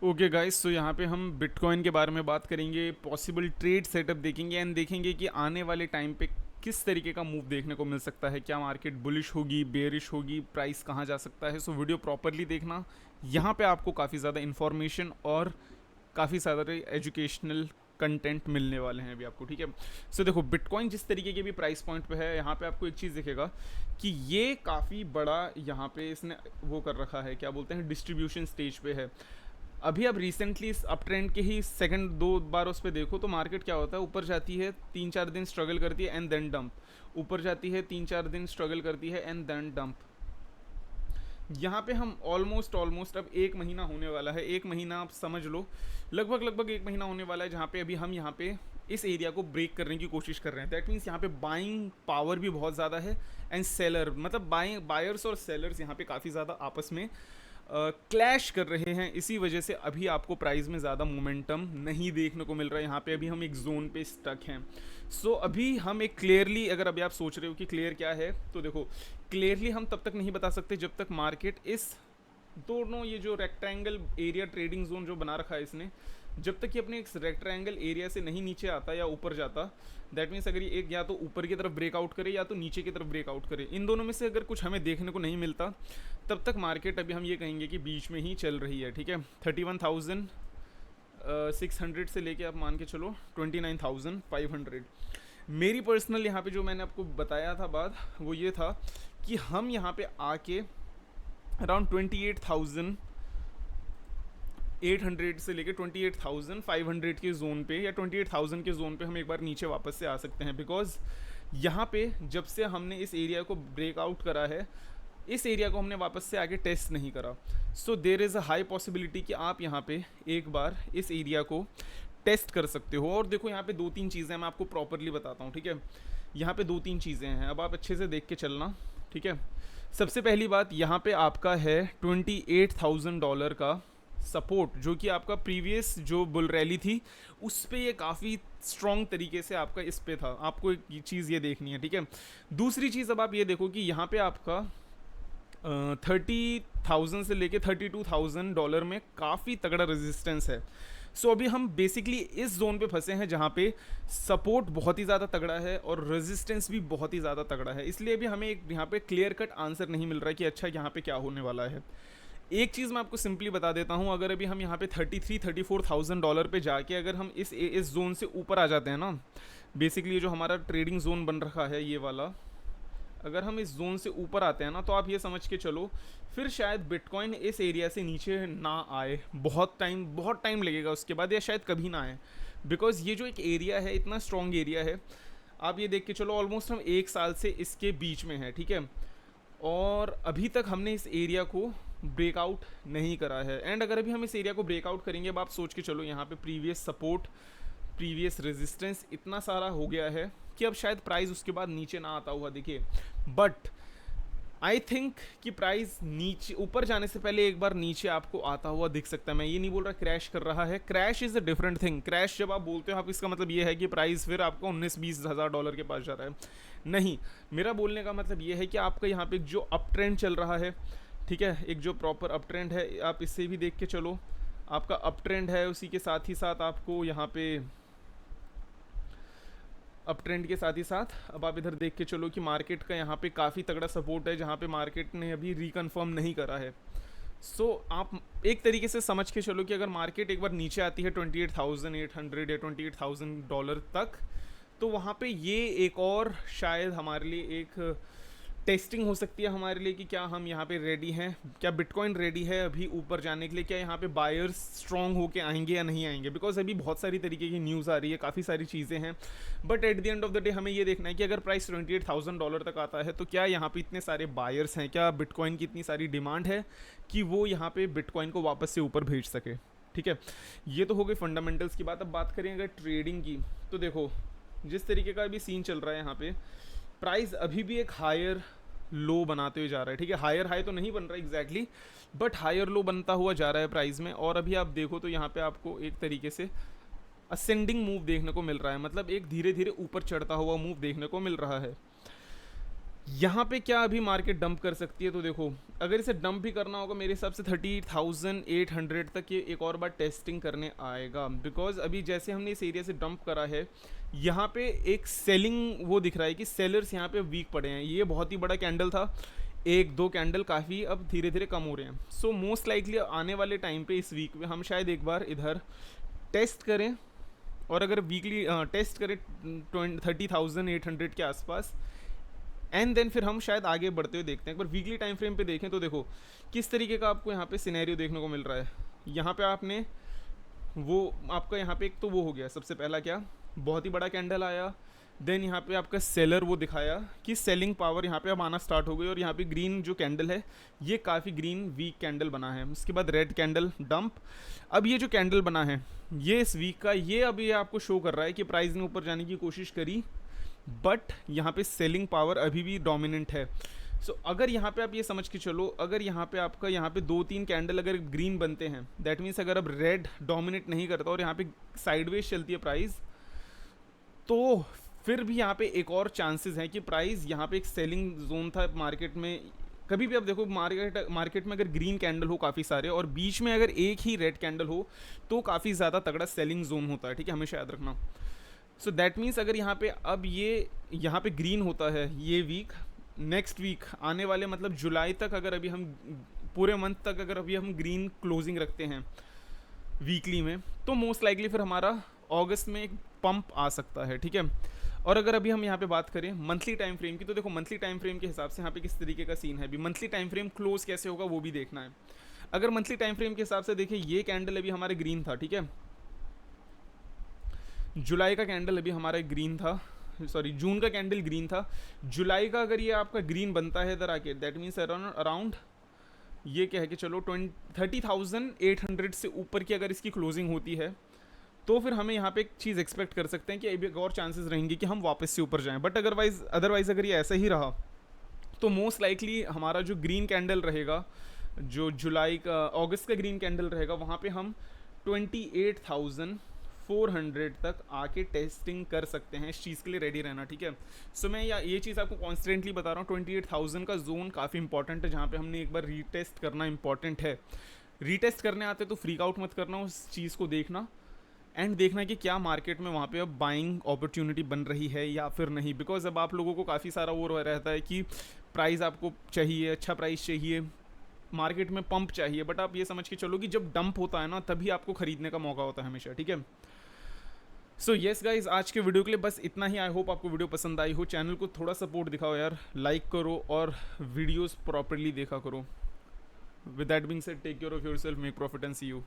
Okay guys, तो यहाँ पे हम बिटकॉइन के बारे में बात करेंगे, पॉसिबल ट्रेड सेटअप देखेंगे एंड देखेंगे कि आने वाले टाइम पे किस तरीके का मूव देखने को मिल सकता है। क्या मार्केट बुलिश होगी, बेरिश होगी, प्राइस कहाँ जा सकता है। सो वीडियो प्रॉपरली देखना। यहाँ पे आपको काफ़ी ज़्यादा इन्फॉर्मेशन और काफ़ी सारे एजुकेशनल कंटेंट मिलने वाले हैं अभी आपको, ठीक है। सो देखो, बिटकॉइन जिस तरीके के भी प्राइस पॉइंट पे है, यहाँ पे आपको एक चीज़ दिखेगा कि ये काफ़ी बड़ा यहाँ पे इसने वो कर रखा है, क्या बोलते हैं, डिस्ट्रीब्यूशन स्टेज पे है। अभी आप रिसेंटली इस अप ट्रेंड के ही सेकंड दो बार उस पर देखो तो मार्केट क्या होता है, ऊपर जाती है, 3-4 दिन स्ट्रगल करती है एंड देन डंप, ऊपर जाती है, 3-4 दिन स्ट्रगल करती है एंड देन डंप। यहाँ पे हम ऑलमोस्ट ऑलमोस्ट अब एक महीना होने वाला है, एक महीना आप समझ लो, लगभग लगभग एक महीना होने वाला है जहाँ पे अभी हम यहाँ पे इस एरिया को ब्रेक करने की कोशिश कर रहे हैं। दैट मीन्स यहाँ पे बाइंग पावर भी बहुत ज़्यादा है एंड सेलर, मतलब बायर्स और सेलर्स यहाँ पे काफ़ी ज़्यादा आपस में क्लैश कर रहे हैं। इसी वजह से अभी आपको प्राइस में ज़्यादा मोमेंटम नहीं देखने को मिल रहा है। यहाँ पे अभी हम एक जोन पे स्टक हैं। सो अभी हम एक क्लियरली, अगर अभी आप सोच रहे हो कि क्लियर क्या है, तो देखो, क्लियरली हम तब तक नहीं बता सकते जब तक मार्केट इस दोनों, ये जो रेक्टेंगल एरिया ट्रेडिंग जोन जो बना रखा है इसने, जब तक ये अपने एक रेक्टेंगल एरिया से नहीं नीचे आता या ऊपर जाता, दैट मीन्स अगर ये एक या तो ऊपर की तरफ ब्रेकआउट करे या तो नीचे की तरफ ब्रेकआउट करे, इन दोनों में से अगर कुछ हमें देखने को नहीं मिलता, तब तक मार्केट अभी हम ये कहेंगे कि बीच में ही चल रही है, ठीक है। 31,600 से लेके आप मान के चलो 29,500। मेरी पर्सनल यहाँ पे जो मैंने आपको बताया था बात, वो ये था कि हम यहाँ पे आके अराउंड 28,800 से लेकर 28,500 के जोन पे या 28,000 के जोन पे हम एक बार नीचे वापस से आ सकते हैं। बिकॉज यहाँ पे जब से हमने इस एरिया को ब्रेकआउट करा है, इस एरिया को हमने वापस से आगे टेस्ट नहीं करा। So there is a high possibility कि आप यहाँ पे एक बार इस एरिया को टेस्ट कर सकते हो। और देखो, यहाँ पे 2-3 चीज़ें मैं आपको प्रॉपरली बताता हूँ, ठीक है। यहाँ पे 2-3 चीज़ें हैं, अब आप अच्छे से देख के चलना, ठीक है। सबसे पहली बात, यहाँ पे आपका है $28,000 का सपोर्ट, जो कि आपका प्रीवियस जो बुल रैली थी उस पे ये काफ़ी स्ट्रॉन्ग तरीके से आपका इस पे था। आपको एक चीज़ ये देखनी है, ठीक है। दूसरी चीज़, अब आप ये देखो कि यहाँ पे आपका 30,000 से लेके $32,000 में काफ़ी तगड़ा रेजिस्टेंस है। सो अभी हम बेसिकली इस जोन पे फंसे हैं जहाँ पे सपोर्ट बहुत ही ज़्यादा तगड़ा है और रेजिस्टेंस भी बहुत ही ज़्यादा तगड़ा है। इसलिए अभी हमें एक यहाँ पे क्लियर कट आंसर नहीं मिल रहा है कि अच्छा यहाँ पे क्या होने वाला है। एक चीज़ मैं आपको सिंपली बता देता हूँ, अगर अभी हम यहाँ पे $34,000 पे जाके अगर हम इस जोन से ऊपर आ जाते हैं ना, बेसिकली जो हमारा ट्रेडिंग जोन बन रखा है ये वाला, अगर हम इस जोन से ऊपर आते हैं ना, तो आप ये समझ के चलो फिर शायद बिटकॉइन इस एरिया से नीचे ना आए। बहुत टाइम लगेगा उसके बाद, या शायद कभी ना आए। बिकॉज ये जो एक एरिया है, इतना स्ट्रॉन्ग एरिया है, आप ये देख के चलो ऑलमोस्ट हम 1 साल से इसके बीच में है, ठीक है। और अभी तक हमने इस एरिया को ब्रेकआउट नहीं करा है। एंड अगर अभी हम इस एरिया को ब्रेकआउट करेंगे, अब आप सोच के चलो, यहाँ पे प्रीवियस सपोर्ट, प्रीवियस रेजिस्टेंस इतना सारा हो गया है कि अब शायद प्राइस उसके बाद नीचे ना आता हुआ दिखे। बट आई थिंक कि प्राइस नीचे ऊपर जाने से पहले एक बार नीचे आपको आता हुआ दिख सकता है। मैं ये नहीं बोल रहा क्रैश कर रहा है, crash is a different thing. Crash जब आप बोलते हो, आप इसका मतलब ये है कि प्राइस फिर आपको 19-20 हज़ार डॉलर के पास जा रहा है। नहीं, मेरा बोलने का मतलब ये है कि आपका यहाँ पे जो अप ट्रेंड चल रहा है, ठीक है, एक जो प्रॉपर अप ट्रेंड है, आप इससे भी देख के चलो, आपका अप ट्रेंड है, उसी के साथ ही साथ आपको यहाँ पे अप ट्रेंड के साथ ही साथ अब आप इधर देख के चलो कि मार्केट का यहाँ पे काफ़ी तगड़ा सपोर्ट है, जहाँ पे मार्केट ने अभी रिकन्फर्म नहीं करा है। सो आप एक तरीके से समझ के चलो कि अगर मार्केट एक बार नीचे आती है 28,800 या $28,000 तक, तो वहाँ पे ये एक और शायद हमारे लिए एक टेस्टिंग हो सकती है हमारे लिए कि क्या हम यहाँ पे रेडी हैं, क्या बिटकॉइन रेडी है अभी ऊपर जाने के लिए, क्या यहाँ पे बायर्स स्ट्रॉन्ग होके आएंगे या नहीं आएंगे। बिकॉज अभी बहुत सारी तरीके की न्यूज़ आ रही है, काफ़ी सारी चीज़ें हैं, but at the end of the day हमें ये देखना है कि अगर प्राइस $28,000 तक आता है तो क्या यहाँ पे इतने सारे बायर्स हैं, क्या बिटकॉइन की इतनी सारी डिमांड है कि वो यहाँ पे बिटकॉइन को वापस से ऊपर भेज सके, ठीक है। ये तो हो गई फंडामेंटल्स की बात। अब बात करें अगर ट्रेडिंग की, तो देखो जिस तरीके का अभी सीन चल रहा है यहाँ पे, प्राइस अभी भी एक हायर लो बनाते हुए जा रहा है, ठीक है। हायर हाई तो नहीं बन रहा एग्जैक्टली, बट हायर लो बनता हुआ जा रहा है प्राइस में। और अभी आप देखो तो यहाँ पे आपको एक तरीके से असेंडिंग मूव देखने को मिल रहा है, मतलब एक धीरे धीरे ऊपर चढ़ता हुआ मूव देखने को मिल रहा है। यहाँ पे क्या अभी मार्केट डंप कर सकती है, तो देखो अगर इसे डंप भी करना होगा मेरे हिसाब से 38,800 तक ये एक और बार टेस्टिंग करने आएगा, बिकॉज अभी जैसे हमने इस एरिया से डंप करा है, यहाँ पे एक सेलिंग वो दिख रहा है कि सेलर्स यहाँ पे वीक पड़े हैं। ये बहुत ही बड़ा कैंडल था, एक दो कैंडल काफ़ी अब धीरे धीरे कम हो रहे हैं। सो मोस्ट लाइकली आने वाले टाइम पे इस वीक में हम शायद एक बार इधर टेस्ट करें, और अगर वीकली टेस्ट करें 30,800 के आसपास, एंड देन फिर हम शायद आगे बढ़ते हुए देखते हैं। एक बार वीकली टाइम फ्रेम पे देखें तो देखो किस तरीके का आपको यहाँ पे सिनेरियो देखने को मिल रहा है। यहाँ पे आपने वो आपका यहाँ पे एक तो वो हो गया, सबसे पहला क्या, बहुत ही बड़ा कैंडल आया, देन यहाँ पे आपका सेलर वो दिखाया कि सेलिंग पावर यहाँ पे अब आना स्टार्ट हो गई, और यहाँ पे ग्रीन जो कैंडल है ये काफ़ी ग्रीन वीक कैंडल बना है। उसके बाद रेड कैंडल डंप। अब ये जो कैंडल बना है ये इस वीक का, ये अब ये आपको शो कर रहा है कि प्राइस ने ऊपर जाने की कोशिश करी, बट यहाँ पे सेलिंग पावर अभी भी डोमिनेंट है। सो अगर यहाँ पे आप ये समझ के चलो, अगर यहाँ पे आपका यहाँ पे दो तीन कैंडल अगर ग्रीन बनते हैं, दैट मीन्स अगर अब रेड डोमिनेट नहीं करता और यहाँ पे साइडवेज चलती है प्राइस, तो फिर भी यहाँ पे एक और चांसेस है कि प्राइस यहाँ पे एक सेलिंग जोन था मार्केट में। कभी भी आप देखो मार्केट में अगर ग्रीन कैंडल हो काफ़ी सारे और बीच में अगर एक ही रेड कैंडल हो तो काफ़ी ज़्यादा तगड़ा सेलिंग जोन होता है, ठीक है, हमेशा याद रखना। सो दैट मीन्स अगर यहाँ पे अब ये यहाँ पे ग्रीन होता है ये वीक, नेक्स्ट वीक आने वाले मतलब जुलाई तक, अगर अभी हम पूरे मंथ तक अगर अभी हम ग्रीन क्लोजिंग रखते हैं वीकली में, तो मोस्ट लाइकली फिर हमारा अगस्त में एक पंप आ सकता है, ठीक है। और अगर अभी हम यहाँ पे बात करें मंथली टाइम फ्रेम की, तो देखो मंथली टाइम फ्रेम के हिसाब से यहाँ पे किस तरीके का सीन है, अभी मंथली टाइम फ्रेम क्लोज कैसे होगा वो भी देखना है। अगर मंथली टाइम फ्रेम के हिसाब से देखिए, ये कैंडल अभी हमारे ग्रीन था, ठीक है, जुलाई का कैंडल अभी हमारा ग्रीन था, सॉरी जून का कैंडल ग्रीन था, जुलाई का अगर ये आपका ग्रीन बनता है इधर आके, दैट मीन्स अराउंड ये कह के चलो 30,800 से ऊपर की अगर इसकी क्लोजिंग होती है, तो फिर हमें यहाँ पे एक चीज़ एक्सपेक्ट कर सकते हैं कि अभी एक और चांसेस रहेंगे कि हम वापस से ऊपर जाएं। बट अदरवाइज अगर ये ऐसा ही रहा तो मोस्ट लाइकली हमारा जो ग्रीन कैंडल रहेगा, जो जुलाई का अगस्त का ग्रीन कैंडल रहेगा, वहाँ पे हम 28,400 तक आके टेस्टिंग कर सकते हैं। इस चीज़ के लिए रेडी रहना, ठीक है। सो मैं ये चीज़ आपको कॉन्स्टेंटली बता रहा हूँ, 28,000 का जोन काफ़ी इंपॉर्टेंट है, जहाँ पे हमने एक बार रीटेस्ट करना इंपॉर्टेंट है। रीटेस्ट करने आते तो फ्रीक आउट मत करना, उस चीज़ को देखना एंड देखना कि क्या मार्केट में वहाँ पे अब बाइंग अपॉर्चुनिटी बन रही है या फिर नहीं। बिकॉज अब आप लोगों को काफ़ी सारा वो रहता है कि प्राइस आपको चाहिए, अच्छा प्राइस चाहिए, मार्केट में पंप चाहिए, बट आप ये समझ के चलो कि जब डंप होता है ना तभी आपको खरीदने का मौका होता है हमेशा, ठीक है। सो येस गाइज, आज के वीडियो के लिए बस इतना ही। आई होप आपको वीडियो पसंद आई हो। चैनल को थोड़ा सपोर्ट दिखाओ यार, लाइक करो और वीडियोस प्रॉपरली देखा करो। With that being said, take care of yourself, make profit and see you.